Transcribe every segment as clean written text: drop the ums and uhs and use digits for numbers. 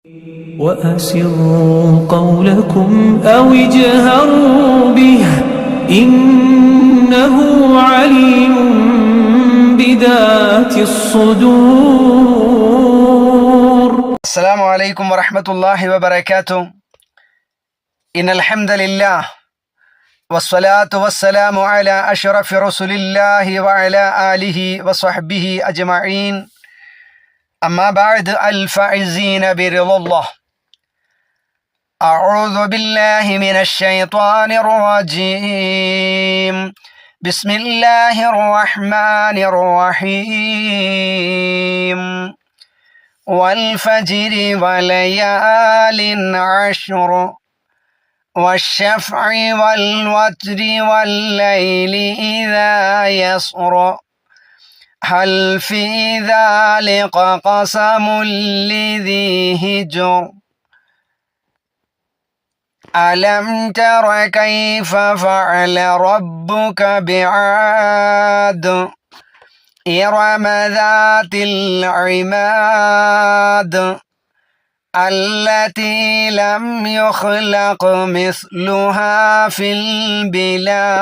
وأسروا قولكم أو اجهروا به إنه عليم بذات الصدور. السلام عليكم ورحمة الله وبركاته. إن الحمد لله والصلاة والسلام على أشرف رسول الله وعلى آله وصحبه أجمعين. أما بعد، الفائزين برضا الله. أعوذ بالله من الشيطان الرجيم. بسم الله الرحمن الرحيم. والفجر وليال عشر والشفع والوتر والليل إذا يسر هل في ذلك قسم لذي هجر ألم تر كيف فعل ربك بعاد إرم ذات العماد التي لم يخلق مثلها في البلاد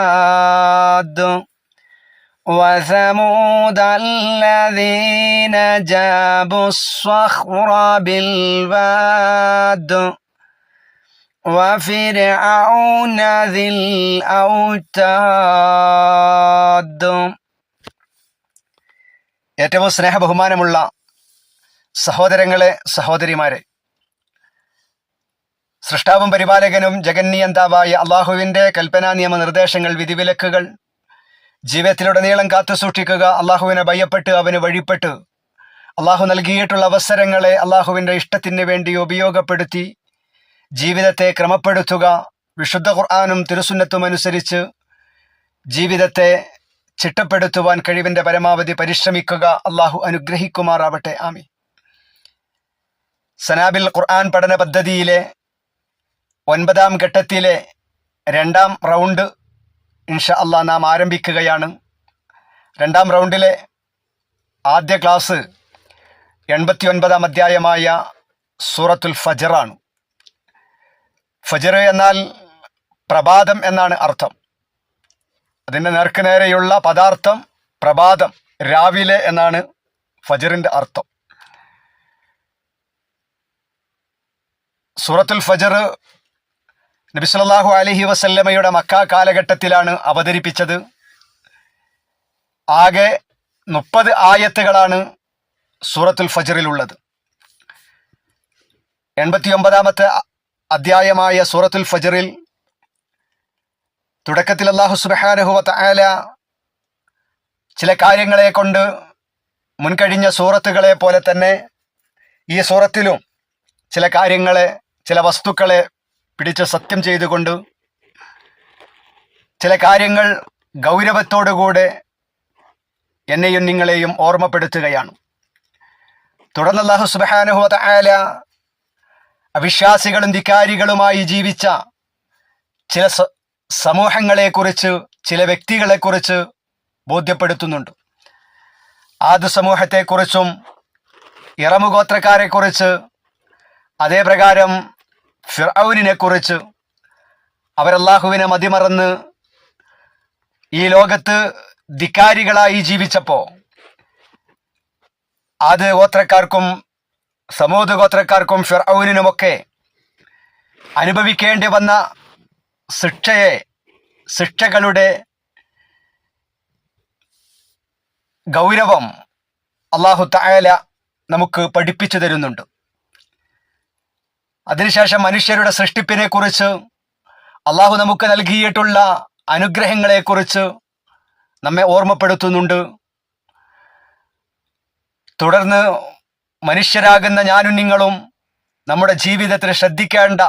وثمود الذين جابوا الصخر بالواد وفرعون ذي الأوتاد. ഏറ്റവും സ്നേഹബഹുമാനമുള്ള സഹോദരങ്ങളെ, സഹോദരിമാരെ, സൃഷ്ടാവും പരിപാലകനും ജഗന്നിയന്താവായ അള്ളാഹുവിൻ്റെ കൽപ്പനാ നിയമ നിർദ്ദേശങ്ങൾ, വിധിവിലക്കുകൾ ജീവിതത്തിലുടനീളം കാത്തുസൂക്ഷിക്കുക, അള്ളാഹുവിനെ ഭയപ്പെട്ട് അവന് വഴിപ്പെട്ട് അള്ളാഹു നൽകിയിട്ടുള്ള അവസരങ്ങളെ അള്ളാഹുവിൻ്റെ ഇഷ്ടത്തിന് വേണ്ടി ഉപയോഗപ്പെടുത്തി ജീവിതത്തെ ക്രമപ്പെടുത്തുക, വിശുദ്ധ ഖുർആനും തിരുസുന്നത്തും അനുസരിച്ച് ജീവിതത്തെ ചിട്ടപ്പെടുത്തുവാൻ കഴിവിൻ്റെ പരമാവധി പരിശ്രമിക്കുക. അള്ളാഹു അനുഗ്രഹിക്കുമാറാവട്ടെ. ആമീൻ. സനാബിൽ ഖുർആൻ പഠന പദ്ധതിയിലെ 9ാം ഘട്ടത്തിലെ 2ാം റൗണ്ട് ഇൻഷാ അള്ളാഹ് നാം ആരംഭിക്കുകയാണ്. 2ാം റൗണ്ടിലെ ആദ്യ ക്ലാസ് 89ാം അധ്യായമായ സൂറത്തുൽ ഫജ്റാണ്. ഫജ്ർ എന്നാൽ പ്രഭാതം എന്നാണ് അർത്ഥം. അതിൻ്റെ നേർക്കുനേരെയുള്ള പദാർത്ഥം പ്രഭാതം, രാവിലെ എന്നാണ് ഫജ്റിൻ്റെ അർത്ഥം. സൂറത്തുൽ ഫജ്ർ നബി സല്ലല്ലാഹു അലൈഹി വസല്ലമയുടെ മക്ക കാലഘട്ടത്തിലാണ് അവതരിപ്പിച്ചത്. ആകെ 30 ആയത്തുകളാണ് സൂറത്തുൽ ഫജ്റിലുള്ളത്. 89ാമത്തെ അധ്യായമായ സൂറത്തുൽ ഫജ്റിൽ തുടക്കത്തിൽ അല്ലാഹു സുബ്ഹാനഹു വ തആല ചില കാര്യങ്ങളെ കൊണ്ട് മുൻകഴിഞ്ഞ സൂറത്തുകളെ പോലെ തന്നെ ഈ സൂറത്തിലും ചില കാര്യങ്ങളെ, ചില വസ്തുക്കളെ പിടിച്ച് സത്യം ചെയ്തുകൊണ്ട് ചില കാര്യങ്ങൾ ഗൗരവത്തോടുകൂടെ എന്നെയും നിങ്ങളെയും ഓർമ്മപ്പെടുത്തുകയാണ്. തുടർന്ന് അല്ലാഹു സുബ്ഹാനഹു വ തആല അവിശ്വാസികളും ധിക്കാരികളുമായി ജീവിച്ച ചില സമൂഹങ്ങളെക്കുറിച്ച്, ചില വ്യക്തികളെക്കുറിച്ച് ബോധ്യപ്പെടുത്തുന്നുണ്ട്. ആദ് സമൂഹത്തെക്കുറിച്ചും ഇറമു ഗോത്രക്കാരെക്കുറിച്ച്, അതേപ്രകാരം ഫിർഔനിനെ കുറിച്ച്, അവരല്ലാഹുവിനെ മതിമറന്ന് ഈ ലോകത്ത് ധിക്കാരികളായി ജീവിച്ചപ്പോൾ ആദ് ഗോത്രക്കാർക്കും സമൂദ് ഗോത്രക്കാർക്കും ഫിർഔനിനുമൊക്കെ അനുഭവിക്കേണ്ടി വന്ന ശിക്ഷകളുടെ ഗൗരവം അല്ലാഹു തആല നമുക്ക് പഠിപ്പിച്ചു തരുന്നുണ്ട്. അതിനുശേഷം മനുഷ്യരുടെ സൃഷ്ടിപ്പിനെ കുറിച്ച്, അള്ളാഹു നമുക്ക് നൽകിയിട്ടുള്ള അനുഗ്രഹങ്ങളെക്കുറിച്ച് നമ്മെ ഓർമ്മപ്പെടുത്തുന്നുണ്ട്. തുടർന്ന് മനുഷ്യരാകുന്ന ഞാനും നിങ്ങളും നമ്മുടെ ജീവിതത്തിൽ ശ്രദ്ധിക്കേണ്ട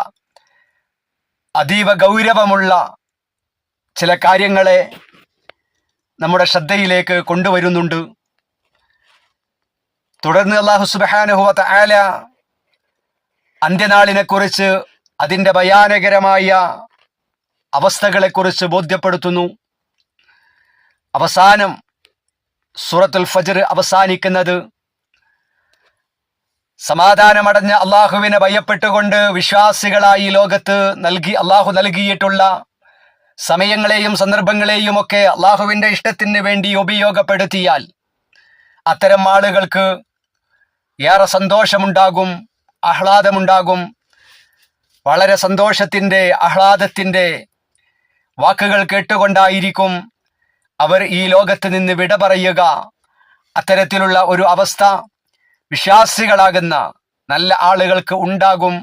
അതീവ ഗൗരവമുള്ള ചില കാര്യങ്ങളെ നമ്മുടെ ശ്രദ്ധയിലേക്ക് കൊണ്ടുവരുന്നുണ്ട്. തുടർന്ന് അല്ലാഹു സുബ്ഹാനഹു വ തആല അന്ത്യനാളിനെക്കുറിച്ച്, അതിൻ്റെ ഭയാനകരമായ അവസ്ഥകളെക്കുറിച്ച് ബോധ്യപ്പെടുത്തുന്നു. അവസാനം സൂറത്തുൽ ഫജ്ർ അവസാനിക്കുന്നത് സമാധാനമടഞ്ഞ അള്ളാഹുവിനെ ഭയപ്പെട്ടുകൊണ്ട് വിശ്വാസികളായി ലോകത്ത് അള്ളാഹു നൽകിയിട്ടുള്ള സമയങ്ങളെയും സന്ദർഭങ്ങളെയും ഒക്കെ അള്ളാഹുവിൻ്റെ ഇഷ്ടത്തിന് വേണ്ടി ഉപയോഗപ്പെടുത്തിയാൽ അത്തരം ആളുകൾക്ക് ഏറെ സന്തോഷമുണ്ടാകും, ആഹ്ലാദമുണ്ടാകും. വളരെ സന്തോഷത്തിൻ്റെ, ആഹ്ലാദത്തിൻ്റെ വാക്കുകൾ കേട്ടുകൊണ്ടായിരിക്കും അവർ ഈ ലോകത്ത് നിന്ന് വിട പറയുക. അത്തരത്തിലുള്ള ഒരു അവസ്ഥ വിശ്വാസികളാകുന്ന നല്ല ആളുകൾക്ക് ഉണ്ടാകും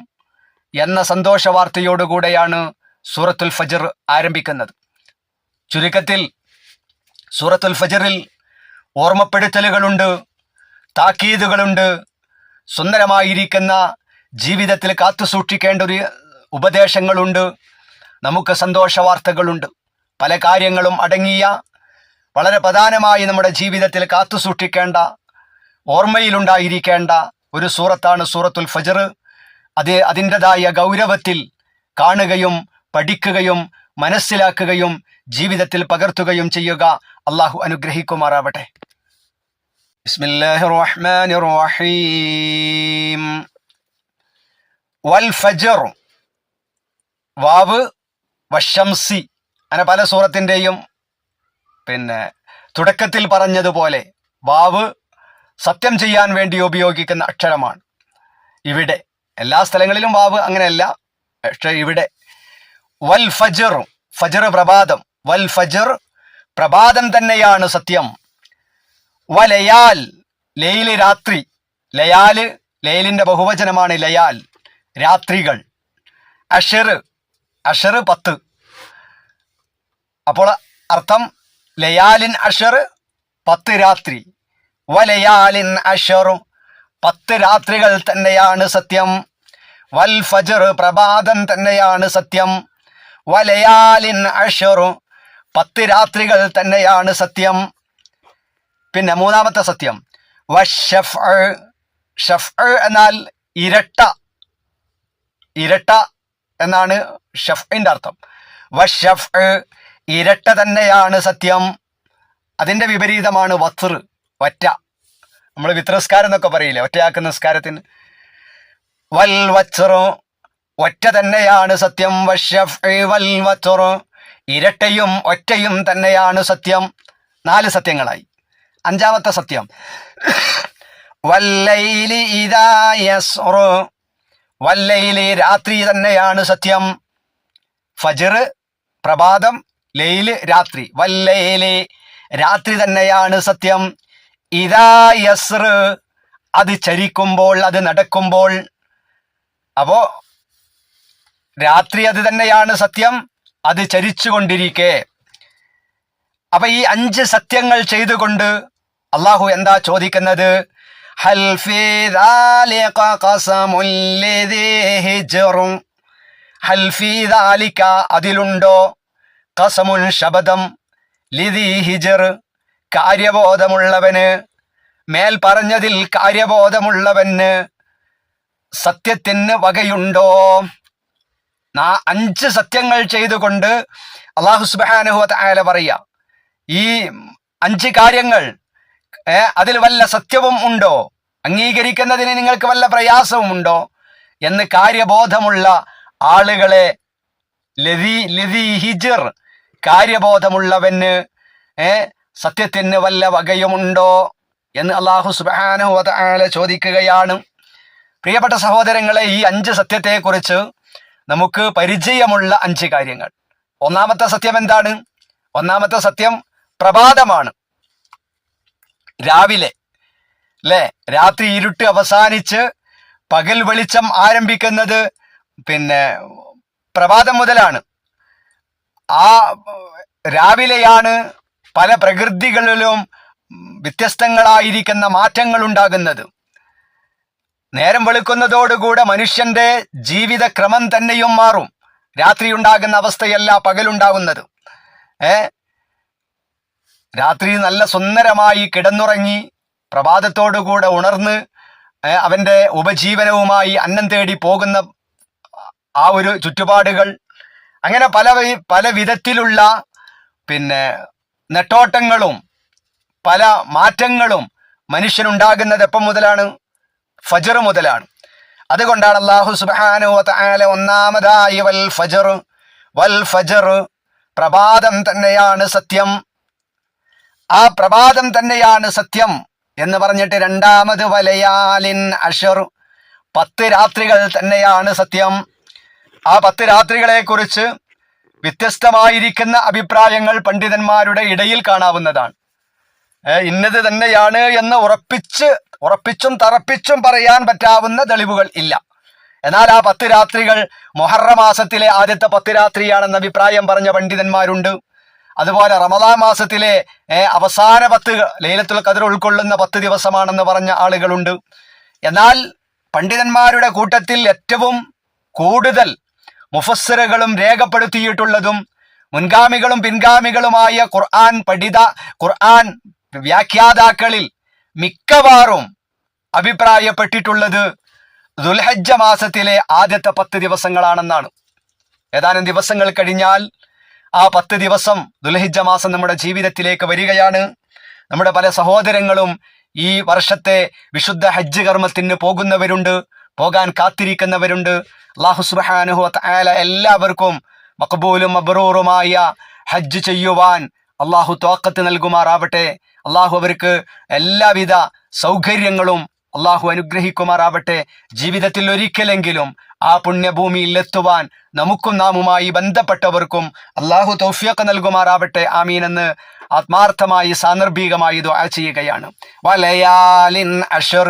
എന്ന സന്തോഷ വാർത്തയോടുകൂടെയാണ് സൂറത്തുൽ ഫജ്ർ ആരംഭിക്കുന്നത്. ചുരുക്കത്തിൽ സൂറത്തുൽ ഫജ്റിൽ ഓർമ്മപ്പെടുത്തലുകളുണ്ട്, താക്കീതുകളുണ്ട്, സുന്ദരമായിരിക്കുന്ന ജീവിതത്തിൽ കാത്തുസൂക്ഷിക്കേണ്ട ഒരു ഉപദേശങ്ങളുണ്ട്, നമുക്ക് സന്തോഷ വാർത്തകളുണ്ട്. പല കാര്യങ്ങളും അടങ്ങിയ വളരെ പ്രധാനമായി നമ്മുടെ ജീവിതത്തിൽ കാത്തുസൂക്ഷിക്കേണ്ട, ഓർമ്മയിലുണ്ടായിരിക്കേണ്ട ഒരു സൂറത്താണ് സൂറത്തുൽ ഫജ്ർ. അതിൻ്റെതായ ഗൗരവത്തിൽ കാണുകയും പഠിക്കുകയും മനസ്സിലാക്കുകയും ജീവിതത്തിൽ പകർത്തുകയും ചെയ്യുക. അള്ളാഹു അനുഗ്രഹിക്കുമാറാവട്ടെ. ബിസ്മില്ലാഹിർ റഹ്മാനിർ റഹീം. വൽ ഫജ്ർ, വാവ് വശംസി, അങ്ങനെ പല സൂറത്തിൻ്റെയും തുടക്കത്തിൽ പറഞ്ഞതുപോലെ വാവ് സത്യം ചെയ്യാൻ വേണ്ടി ഉപയോഗിക്കുന്ന അക്ഷരമാണ്. ഇവിടെ എല്ലാ സ്ഥലങ്ങളിലും വാവ് അങ്ങനെയല്ല, പക്ഷേ ഇവിടെ വൽ ഫജ്ർ, ഫജ്ർ പ്രഭാതം, വൽ ഫജ്ർ പ്രഭാതം തന്നെയാണ് സത്യം. വലയാൽ, ലൈല് രാത്രി, ലയാല് ലൈലിൻ്റെ ബഹുവചനമാണ് ലയാൽ, രാത്രികൾ. അഷർ, അഷർ 10. അപ്പോൾ അർത്ഥം ലയാലിൻ അഷർ 10 രാത്രി, വലയാലിൻ അഷർ 10 രാത്രികൾ തന്നെയാണ് സത്യം. വൽ ഫജ്ർ പ്രഭാതം തന്നെയാണ് സത്യം. വലയാലിൻ അഷർ 10 രാത്രികൾ തന്നെയാണ് സത്യം. പിന്നെ മൂന്നാമത്തെ സത്യം വശഫ്അ, ഷഫ്അ എന്നാൽ ഇരട്ട, ഇരട്ട എന്നാണ് ഷഫ്ഇൻ്റെ അർത്ഥം. വശഫ്അ ഇരട്ട തന്നെയാണ് സത്യം. അതിൻ്റെ വിപരീതമാണ് വത്ർ, ഒറ്റ. നമ്മൾ വിത്രസ്കാരം എന്നൊക്കെ പറയില്ലേ, ഒറ്റയാക്കുന്ന നിസ്കാരത്തിന്. വൽ വത്ർ ഒറ്റ തന്നെയാണ് സത്യം. വശഫ്അ വൽ വത്ർ ഇരട്ടയും ഒറ്റയും തന്നെയാണ് സത്യം. 4 സത്യങ്ങളായി. അഞ്ചാമത്തെ സത്യം വല്ലൈലി ഇദാ യസ്ർ, വല്ലൈലി രാത്രി തന്നെയാണ് സത്യം. ഫജ്ർ പ്രഭാതം, ലൈല് രാത്രി. വല്ലൈലി രാത്രി തന്നെയാണ് സത്യം. ഇദാ യസ്ർ അത് ചരിക്കുമ്പോൾ, അത് നടക്കുമ്പോൾ. അപ്പോ രാത്രി അത് തന്നെയാണ് സത്യം, അത് ചരിച്ചുകൊണ്ടിരിക്കെ. അപ്പൊ ഈ 5 സത്യങ്ങൾ ചെയ്തുകൊണ്ട് അള്ളാഹു എന്താ ചോദിക്കുന്നത്? ഹൽ ഫീ ദാലിക ഖസമുൽ ലിദീ ഹിജ്ർ, ഹൽ ഫീ ദാലിക അതിലുണ്ടോ, ഖസമുൻ ശബദം, ലിദീ ഹിജ്ർ കാര്യബോധമുള്ളവന്, മേൽ പറഞ്ഞതിൽ കാര്യബോധമുള്ളവന് സത്യത്തിന് വകയുണ്ടോ? 5 സത്യങ്ങൾ ചെയ്തുകൊണ്ട് അല്ലാഹു സുബ്ഹാനഹു വ തആല പറയുക, ഈ 5 കാര്യങ്ങൾ അതിൽ വല്ല സത്യവും ഉണ്ടോ, അംഗീകരിക്കുന്നതിന് നിങ്ങൾക്ക് വല്ല പ്രയാസവും ഉണ്ടോ എന്ന് കാര്യബോധമുള്ള ആളുകളെ, ലദീ ഹിജ്ർ കാര്യബോധമുള്ളവന് സത്യത്തിന് വല്ല വകയുമുണ്ടോ എന്ന് അല്ലാഹു സുബ്ഹാനഹു വ തആല ചോദിക്കുകയാണ്. പ്രിയപ്പെട്ട സഹോദരങ്ങളെ, ഈ 5 സത്യത്തെക്കുറിച്ച് നമുക്ക് പരിചയമുള്ള 5 കാര്യങ്ങൾ. ഒന്നാമത്തെ സത്യം എന്താണ്? ഒന്നാമത്തെ സത്യം പ്രഭാതമാണ്. രാവിലെ അല്ലേ, രാത്രി ഇരുട്ട് അവസാനിച്ച് പകൽ വെളിച്ചം ആരംഭിക്കുന്നത് പ്രഭാതം മുതലാണ്. ആ രാവിലെയാണ് പല പ്രകൃതികളിലും വ്യത്യസ്തങ്ങളായിരിക്കുന്ന മാറ്റങ്ങൾ ഉണ്ടാകുന്നത്. നേരം വെളുക്കുന്നതോടുകൂടെ മനുഷ്യന്റെ ജീവിതക്രമം തന്നെയും മാറും. രാത്രി ഉണ്ടാകുന്ന അവസ്ഥയല്ല പകലുണ്ടാകുന്നത്. രാത്രി നല്ല സുന്ദരമായി കിടന്നുറങ്ങി പ്രഭാതത്തോടുകൂടെ ഉണർന്ന് അവൻ്റെ ഉപജീവനവുമായി അന്നം തേടി പോകുന്ന ആ ഒരു ചുറ്റുപാടുകൾ, അങ്ങനെ പല വിധത്തിലുള്ള നെട്ടോട്ടങ്ങളും പല മാറ്റങ്ങളും മനുഷ്യനുണ്ടാകുന്നത് എപ്പം മുതലാണ്? ഫജ്ർ മുതലാണ്. അതുകൊണ്ടാണ് അല്ലാഹു സുബ്ഹാനഹു വ തആല ഒന്നാമതായി വൽ ഫജ്ർ പ്രഭാതം തന്നെയാണ് സത്യം, ആ പ്രഭാതം തന്നെയാണ് സത്യം എന്ന് പറഞ്ഞിട്ട് രണ്ടാമത് വലയാലിൻ അശ്ർ 10 രാത്രികൾ തന്നെയാണ് സത്യം. ആ 10 രാത്രികളെ കുറിച്ച് വ്യത്യസ്തമായിരിക്കുന്ന അഭിപ്രായങ്ങൾ പണ്ഡിതന്മാരുടെ ഇടയിൽ കാണാവുന്നതാണ്. ഇന്നത് തന്നെയാണ് എന്ന് ഉറപ്പിച്ചും തറപ്പിച്ചും പറയാൻ പറ്റാവുന്ന തെളിവുകൾ ഇല്ല. എന്നാൽ ആ 10 രാത്രികൾ മുഹറം മാസത്തിലെ ആദ്യത്തെ 10 രാത്രിയാണെന്ന അഭിപ്രായം പറഞ്ഞ പണ്ഡിതന്മാരുണ്ട്. അതുപോലെ റമദാൻ മാസത്തിലെ അവസാന 10 ലൈലത്തുൽ ഖദ്ർ ഉൾക്കൊള്ളുന്ന 10 ദിവസമാണെന്ന് പറഞ്ഞ ആളുകളുണ്ട്. എന്നാൽ പണ്ഡിതന്മാരുടെ കൂട്ടത്തിൽ ഏറ്റവും കൂടുതൽ മുഫസ്സിറുകളും രേഖപ്പെടുത്തിയിട്ടുള്ളതും മുൻഗാമികളും പിൻഗാമികളുമായ ഖുർആൻ വ്യാഖ്യാതാക്കളിൽ മിക്കവാറും അഭിപ്രായപ്പെട്ടിട്ടുള്ളത് ദുൽഹജ്ജ മാസത്തിലെ ആദ്യത്തെ 10 ദിവസങ്ങളാണെന്നാണ്. ഏതാനും ദിവസങ്ങൾ കഴിഞ്ഞാൽ ആ 10 ദിവസം ദുൽഹിജ്ജ മാസം നമ്മുടെ ജീവിതത്തിലേക്ക് വരികയാണ്. നമ്മുടെ പല സഹോദരങ്ങളും ഈ വർഷത്തെ വിശുദ്ധ ഹജ്ജ് കർമ്മത്തിന് പോകുന്നവരുണ്ട്, പോകാൻ കാത്തിരിക്കുന്നവരുണ്ട്. അല്ലാഹു സുബ്ഹാനഹു വ തആല എല്ലാവർക്കും മഖബൂലും മബ്റൂറുമായ ഹജ്ജ് ചെയ്യുവാൻ അള്ളാഹു തൗഫീഖ് നൽകുമാറാവട്ടെ. അള്ളാഹു അവർക്ക് എല്ലാവിധ സൗകര്യങ്ങളും അള്ളാഹു അനുഗ്രഹിക്കുമാറാവട്ടെ. ജീവിതത്തിൽ ഒരിക്കലെങ്കിലും ആ പുണ്യഭൂമിയിൽ എത്തുവാൻ നമുക്കും നാമുമായി ബന്ധപ്പെട്ടവർക്കും അള്ളാഹു തൗഫീഖ് നൽകുമാറാവട്ടെ. ആമീൻ എന്ന് ആത്മാർത്ഥമായി സാന്ദർഭികമായി ദുആ ചെയ്യുകയാണ്. വലയാലിൻ അശ്ർ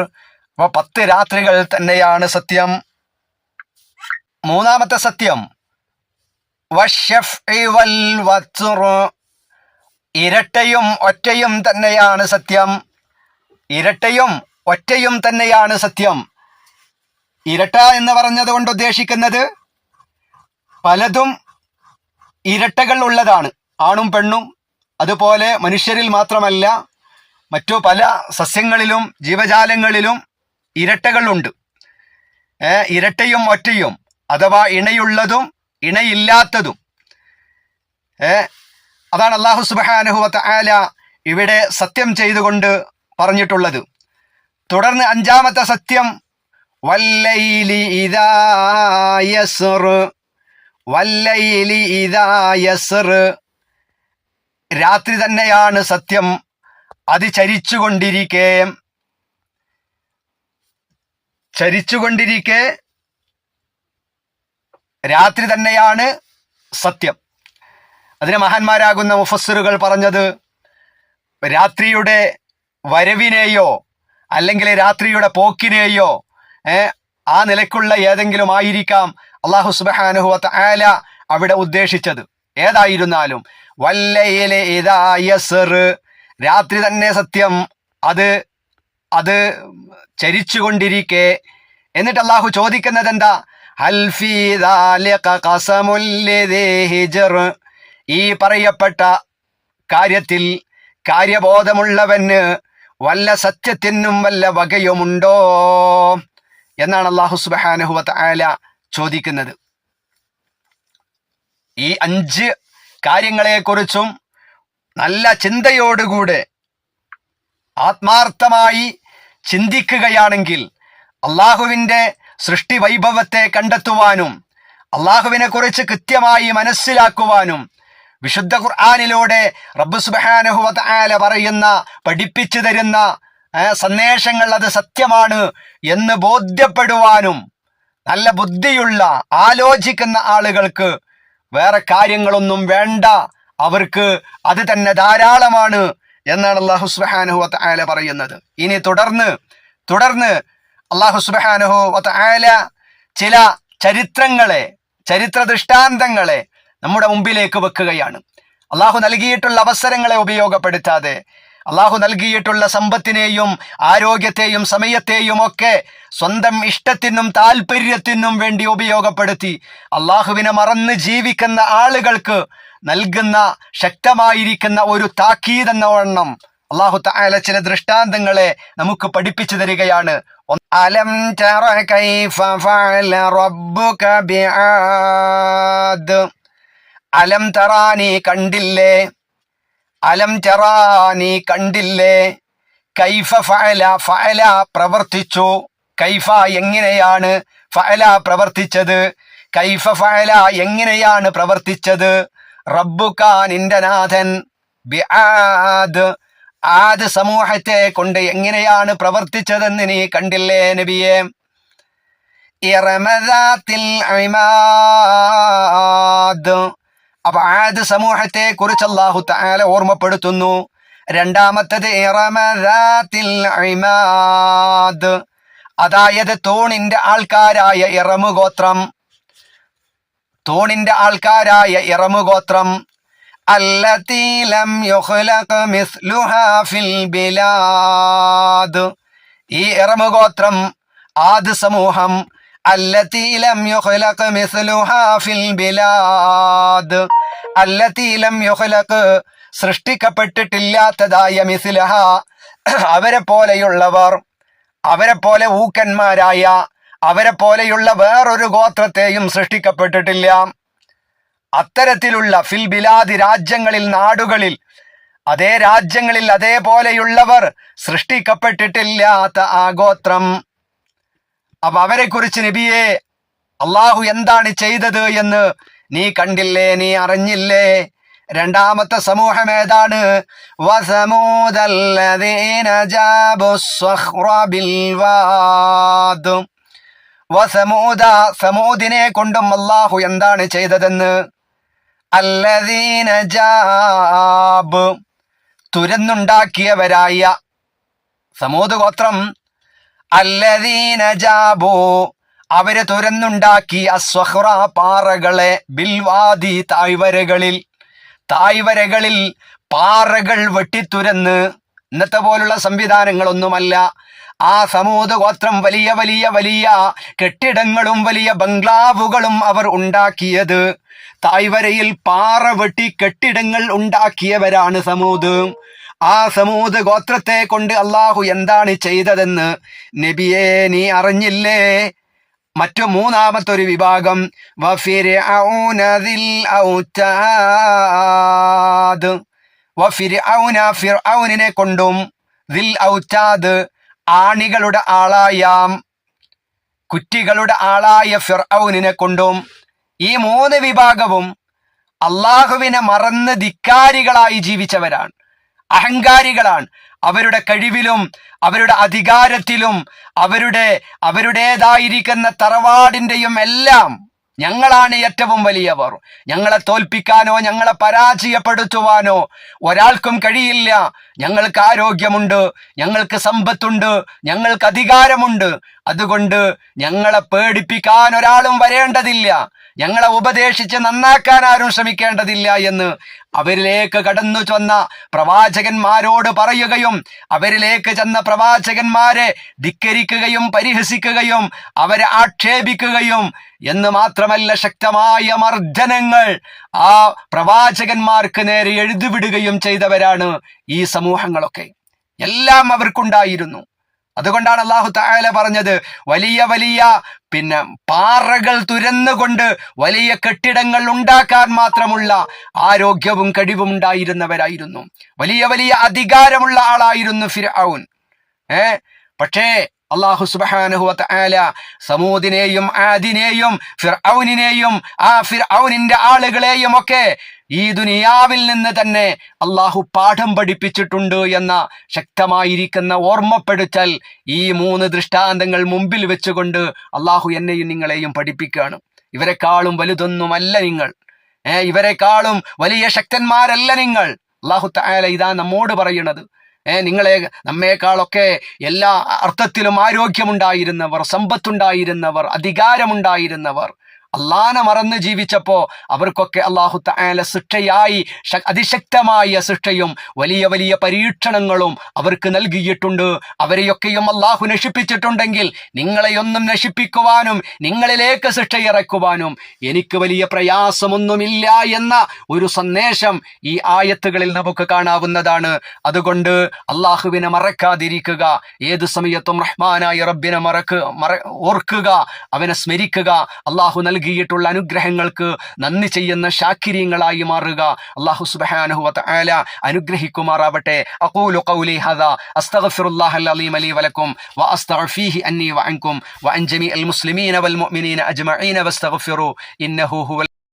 10 രാത്രികൾ തന്നെയാണ് സത്യം. മൂന്നാമത്തെ സത്യം വശഫ്ഇ വൽ വത്ർ ഇരട്ടയും ഒറ്റയും തന്നെയാണ് സത്യം. ഇരട്ടയും ഒറ്റയും തന്നെയാണ് സത്യം. ഇരട്ട എന്ന് പറഞ്ഞത് കൊണ്ട് ഉദ്ദേശിക്കുന്നത് പലതും ഇരട്ടകൾ ഉള്ളതാണ്, ആണും പെണ്ണും. അതുപോലെ മനുഷ്യരിൽ മാത്രമല്ല മറ്റു പല സസ്യങ്ങളിലും ജീവജാലങ്ങളിലും ഇരട്ടകളുണ്ട്. ഇരട്ടയും ഒറ്റയും അഥവാ ഇണയുള്ളതും ഇണയില്ലാത്തതും. അതാണ് അല്ലാഹു സുബ്ഹാനഹു വ തആല ഇവിടെ സത്യം ചെയ്തുകൊണ്ട് പറഞ്ഞിട്ടുള്ളത്. തുടർന്ന് 5-ാമത്തെ സത്യം വല്ലൈലി ഇദാ യസ്ർ രാത്രി തന്നെയാണ് സത്യം, അത് ചരിച്ചുകൊണ്ടിരിക്കെ രാത്രി തന്നെയാണ് സത്യം. അതിന് മഹാന്മാരാകുന്ന മുഫസ്സിറുകൾ പറഞ്ഞത് രാത്രിയുടെ വരവിനെയോ അല്ലെങ്കിൽ രാത്രിയുടെ പോക്കിനെയോ ആ നിലക്കുള്ള ഏതെങ്കിലും ആയിരിക്കാം അല്ലാഹു സുബ്ഹാനഹു വ തആല അവിടെ ഉദ്ദേശിച്ചത്. ഏതായിരുന്നാലും വല്ലൈലി ഇദാ യസ്ർ രാത്രി തന്നെ സത്യം, അത് ചരിച്ചുകൊണ്ടിരിക്കെ. എന്നിട്ട് അല്ലാഹു ചോദിക്കുന്നത് എന്താ? ഹൽ ഫീ ദാലിക ഖസമുൽ ലിദീ ഹിജ്ർ ഈ പറയപ്പെട്ട കാര്യത്തിൽ കാര്യബോധമുള്ളവന് വല്ല സത്യത്തിനും വല്ല വകയുമുണ്ടോ എന്നാണ് അല്ലാഹു സുബ്ഹാനഹു വ തആല ചോദിക്കുന്നത്. ഈ 5 കാര്യങ്ങളെക്കുറിച്ചും നല്ല ചിന്തയോടുകൂടെ ആത്മാർത്ഥമായി ചിന്തിക്കുകയാണെങ്കിൽ അള്ളാഹുവിൻ്റെ സൃഷ്ടി വൈഭവത്തെ കണ്ടെത്തുവാനും അള്ളാഹുവിനെ കുറിച്ച് കൃത്യമായി മനസ്സിലാക്കുവാനും വിശുദ്ധ ഖുർആനിലൂടെ റബ്ബ് സുബ്ഹാനഹു വ തആല പഠിപ്പിച്ചു തരുന്ന സന്ദേശങ്ങൾ അത് സത്യമാണ് എന്ന് ബോധ്യപ്പെടുവാനും നല്ല ബുദ്ധിയുള്ള ആലോചിക്കുന്ന ആളുകൾക്ക് വേറെ കാര്യങ്ങളൊന്നും വേണ്ട, അവർക്ക് അത് തന്നെ ധാരാളമാണ് എന്നാണ് അല്ലാഹു സുബ്ഹാനഹു വ തആല പറയുന്നത്. ഇനി തുടർന്ന് അല്ലാഹു സുബ്ഹാനഹു വ തആല ചില ചരിത്ര ദൃഷ്ടാന്തങ്ങളെ നമ്മുടെ മുമ്പിലേക്ക് വെക്കുകയാണ്. അള്ളാഹു നൽകിയിട്ടുള്ള അവസരങ്ങളെ ഉപയോഗപ്പെടുത്താതെ അള്ളാഹു നൽകിയിട്ടുള്ള സമ്പത്തിനെയും ആരോഗ്യത്തെയും സമയത്തെയും ഒക്കെ സ്വന്തം ഇഷ്ടത്തിനും താല്പര്യത്തിനും വേണ്ടി ഉപയോഗപ്പെടുത്തി അള്ളാഹുവിനെ മറന്ന് ജീവിക്കുന്ന ആളുകൾക്ക് നൽകുന്ന ശക്തമായിരിക്കുന്ന ഒരു താക്കീത് എന്ന വണ്ണം അല്ലാഹു തആല ചില ദൃഷ്ടാന്തങ്ങളെ നമുക്ക് പഠിപ്പിച്ചു തരികയാണ്. അലം തറ കൈഫ ഫഅല റബ്ബുക ബിആദ് അലം തറാ നീ കണ്ടില്ലേ കൈഫ ഫഅല പ്രവർത്തിച്ചു കൈഫ എങ്ങനെയാണ്, ഫഅല പ്രവർത്തിച്ചത്, കൈഫ ഫഅല എങ്ങനെയാണ് പ്രവർത്തിച്ചത്, റബ്ബുക നിന്റെ നാഥൻ, ബിആദ് ആദ് സമൂഹത്തെ കൊണ്ട് എങ്ങനെയാണ് പ്രവർത്തിച്ചതെന്ന് നീ കണ്ടില്ലേ നബിയെ. ഇറമദാത്തിൽ ഇമാദ്. അപ്പൊ ആദ് സമൂഹത്തെ കുറിച്ച് അല്ലാഹു തആല ഓർമ്മപ്പെടുത്തുന്നു. രണ്ടാമത്തത് ഇറമദാത്തിൽ ഇമാദ്, അതായത് തൂണിന്റെ ആൾക്കാരായ ഇറമുഗോത്രം, തൂണിന്റെ ആൾക്കാരായ ഇറമുഗോത്രം. അല്ലതീ ലം യുഖ്ലഖ് മിസ്ലുഹാ ഫിൽ ബിലാദ്. ഈ ഇറമുഗോത്രം ആദ് സമൂഹം, അല്ലതീ ലം യുഖ്ലഖ് മിസ്ലുഹാ ഫിൽ ബിലാദ്, അല്ലതീ ലം യുഖ്ലഖ് സൃഷ്ടിക്കപ്പെട്ടിട്ടില്ലാത്തതായ മിസ്ലഹ അവരെ പോലെയുള്ളവർ, അവരെ പോലെ ഊക്കന്മാരായ അവരെ പോലെയുള്ള വേറൊരു ഗോത്രത്തെയും സൃഷ്ടിക്കപ്പെട്ടിട്ടില്ല. അത്തരത്തിലുള്ള ഫിൽ ബിലാദി രാജ്യങ്ങളിൽ, നാടുകളിൽ, അതേ രാജ്യങ്ങളിൽ അതേപോലെയുള്ളവർ സൃഷ്ടിക്കപ്പെട്ടിട്ടില്ലാത്ത ആ ഗോത്രം. അപ്പൊ അവരെ കുറിച്ച് നബിയെ അള്ളാഹു എന്താണ് ചെയ്തത് എന്ന് നീ കണ്ടില്ലേ, നീ അറിഞ്ഞില്ലേ? രണ്ടാമത്തെ സമൂഹം ഏതാണ്? വസമൂദല്ലദീന ജാബുസ്സഖ്റ ബിൽവാദ്. വസമൂദ, സമൂദിനെ കൊണ്ടും അല്ലാഹു എന്താണ് ചെയ്തതെന്ന്. അല്ലദീന ജാബ്, തുരന്നുണ്ടാക്കിയവരായ സമൂദ് ഗോത്രം. അല്ലദീന ജാബു, അവര് തുരന്നുണ്ടാക്കി അസ്വഹ്റ പാറകളെ, ബിൽവാദി തായ്വരകളിൽ, തായ്വരകളിൽ പാറകൾ വെട്ടിത്തുരന്ന്. ഇന്നത്തെ പോലുള്ള സംവിധാനങ്ങളൊന്നുമല്ല. ആ സമൂദ് ഗോത്രം വലിയ വലിയ വലിയ കെട്ടിടങ്ങളും വലിയ ബംഗ്ലാവുകളും അവർ ഉണ്ടാക്കിയത്. തായ്വരയിൽ പാറ വെട്ടി കെട്ടിടങ്ങൾ ഉണ്ടാക്കിയവരാണ് സമൂദ്. ആ സമൂദ് ഗോത്രത്തെ കൊണ്ട് അള്ളാഹു എന്താണ് ചെയ്തതെന്ന് നബിയെ നീ അറിഞ്ഞില്ലേ? മറ്റു മൂന്നാമത്തൊരു വിഭാഗം വഫിർഔന ദിൽ ഔതാദ്. വഫിർഔന, ഫിർഔനിനെ കൊണ്ടും, ദിൽ ഔതാദ് ആണികളുടെ ആളായ, കുറ്റികളുടെ ആളായ ഫിർഔനിനെ കൊണ്ടും. ഈ മൂന്ന് വിഭാഗവും അള്ളാഹുവിനെ മറന്ന് ധിക്കാരികളായി ജീവിച്ചവരാണ്, അഹങ്കാരികളാണ്. അവരുടെ കഴിവിലും അവരുടെ അധികാരത്തിലും അവരുടേതായിരിക്കുന്ന തറവാടിൻ്റെയും എല്ലാം ഞങ്ങളാണ് ഏറ്റവും വലിയവർ, ഞങ്ങളെ തോൽപ്പിക്കാനോ ഞങ്ങളെ പരാജയപ്പെടുത്തുവാനോ ഒരാൾക്കും കഴിയില്ല. ഞങ്ങൾക്ക് ആരോഗ്യമുണ്ട്, ഞങ്ങൾക്ക് സമ്പത്തുണ്ട്, ഞങ്ങൾക്ക് അധികാരമുണ്ട്, അതുകൊണ്ട് ഞങ്ങളെ പേടിപ്പിക്കാൻ ഒരാളും വരേണ്ടതില്ല, ഞങ്ങളെ ഉപദേശിച്ച് നന്നാക്കാൻ ആരും ശ്രമിക്കേണ്ടതില്ല എന്ന് അവരിലേക്ക് കടന്നു ചെന്ന പ്രവാചകന്മാരോട് പറയുകയും അവരിലേക്ക് ചെന്ന പ്രവാചകന്മാരെ ധിക്കരിക്കുകയും പരിഹസിക്കുകയും അവരെ ആക്ഷേപിക്കുകയും എന്ന് മാത്രമല്ല, ശക്തമായ മർദ്ദനങ്ങൾ ആ പ്രവാചകന്മാർക്ക് നേരെ എഴുതിവിടുകയും ചെയ്തവരാണ് ഈ സമൂഹങ്ങളൊക്കെ. എല്ലാം അവർക്കുണ്ടായിരുന്നു. അതുകൊണ്ടാണ് അല്ലാഹു തആല പറഞ്ഞത്, വലിയ വലിയ പാറകൾ തുരന്നുകൊണ്ട് വലിയ കെട്ടിടങ്ങൾ ഉണ്ടാക്കാൻ മാത്രമുള്ള ആരോഗ്യവും കഴിവും ഉണ്ടായിരുന്നവരായിരുന്നു. വലിയ വലിയ അധികാരമുള്ള ആളായിരുന്നു ഫിർഔൻ. പക്ഷേ അല്ലാഹു സുബ്ഹാനഹു വ തആല സമൂദിനെയും ആദിനെയും ഫിർഔനിനെയും ആ ഫിർഔനിന്റെ ആളുകളെയും ഒക്കെ ഈ ദുനിയാവിൽ നിന്ന് തന്നെ അള്ളാഹു പാഠം പഠിപ്പിച്ചിട്ടുണ്ട് എന്ന ശക്തമായിരിക്കുന്ന ഓർമ്മപ്പെടുത്തൽ ഈ മൂന്ന് ദൃഷ്ടാന്തങ്ങൾ മുമ്പിൽ വെച്ചുകൊണ്ട് അള്ളാഹു എന്നെയും നിങ്ങളെയും പഠിപ്പിക്കുകയാണ്. ഇവരെക്കാളും വലുതൊന്നുമല്ല നിങ്ങൾ, ഇവരെക്കാളും വലിയ ശക്തന്മാരല്ല നിങ്ങൾ. അള്ളാഹു തആല ഇതാ നമ്മോട് പറയുന്നത്. നമ്മേക്കാളൊക്കെ എല്ലാ അർത്ഥത്തിലും ആരോഗ്യമുണ്ടായിരുന്നവർ, സമ്പത്തുണ്ടായിരുന്നവർ, അധികാരമുണ്ടായിരുന്നവർ അള്ളാനെ മറന്ന് ജീവിച്ചപ്പോൾ അവർക്കൊക്കെ അല്ലാഹു തആല ശിക്ഷയായി അതിശക്തമായ ശിക്ഷയും വലിയ വലിയ പരീക്ഷണങ്ങളും അവർക്ക് നൽകിയിട്ടുണ്ട്. അവരെയൊക്കെയും അല്ലാഹു നശിപ്പിച്ചിട്ടുണ്ടെങ്കിൽ നിങ്ങളെയൊന്നും നശിപ്പിക്കുവാനും നിങ്ങളിലേക്ക് ശിക്ഷ ഇറക്കുവാനും എനിക്ക് വലിയ പ്രയാസമൊന്നുമില്ല എന്ന ഒരു സന്ദേശം ഈ ആയത്തുകളിൽ നമുക്ക് കാണാവുന്നതാണ്. അതുകൊണ്ട് അള്ളാഹുവിനെ മറക്കാതിരിക്കുക, ഏത് സമയത്തും റഹ്മാനായ റബ്ബിനെ ഓർക്കുക, അവനെ സ്മരിക്കുക. അള്ളാഹു നൽകിയ നൽകിയിട്ടുള്ള അനുഗ്രഹങ്ങൾക്ക് നന്ദി ചെയ്യുന്ന ശാക്കിരീങ്ങളായി മാറുക. അല്ലാഹു സുബ്ഹാനഹു വ തആല അനുഗ്രഹിക്കുമാറാവട്ടെ. അഖൂലു ഖൗലി ഹദാ അസ്തഗ്ഫിറുല്ലാഹൽ അലീം ലി വലക്കും വ അസ്തഗ്ഫീഹി അന്നി വഅൻകും വഅൻ ജമീഇൽ മുസ്ലിമീന വൽ മുഅ്മിനീന അജ്മഈന വസ്തഗ്ഫിറു ഇന്നഹു ഹുവൽ